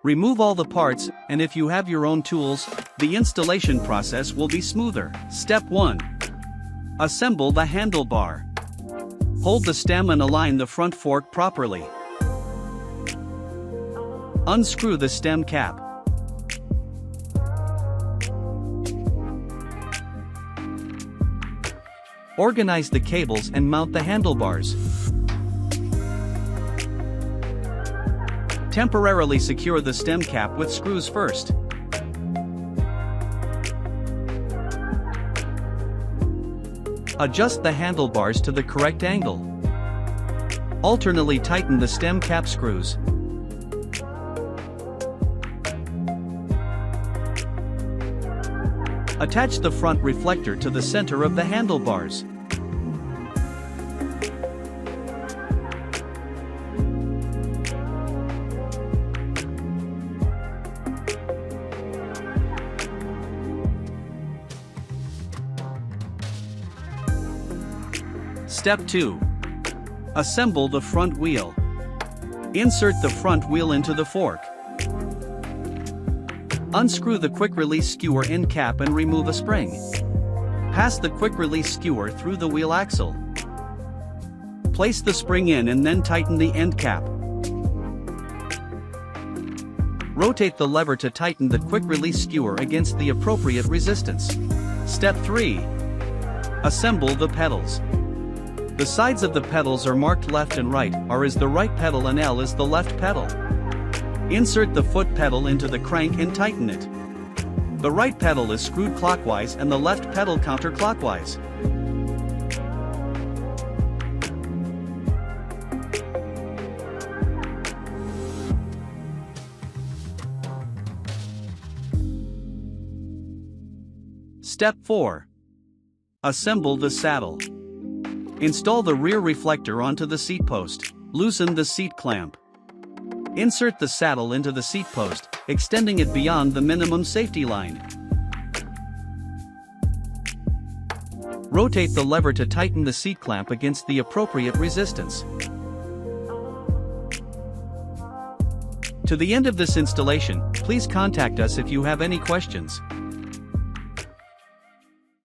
Remove all the parts, and if you have your own tools, the installation process will be smoother. Step 1. Assemble the handlebar. Hold the stem and align the front fork properly. Unscrew the stem cap. Organize the cables and mount the handlebars. Temporarily secure the stem cap with screws first. Adjust the handlebars to the correct angle. Alternately tighten the stem cap screws. Attach the front reflector to the center of the handlebars. Step 2. Assemble the front wheel. Insert the front wheel into the fork. Unscrew the quick-release skewer end cap and remove a spring. Pass the quick-release skewer through the wheel axle. Place the spring in and then tighten the end cap. Rotate the lever to tighten the quick-release skewer against the appropriate resistance. Step 3. Assemble the pedals. The sides of the pedals are marked left and right. R is the right pedal and L is the left pedal. Insert the foot pedal into the crank and tighten it. The right pedal is screwed clockwise and the left pedal counterclockwise. Step 4. Assemble the saddle. Install the rear reflector onto the seat post. Loosen the seat clamp. Insert the saddle into the seat post, extending it beyond the minimum safety line. Rotate the lever to tighten the seat clamp against the appropriate resistance. To the end of this installation, please contact us if you have any questions.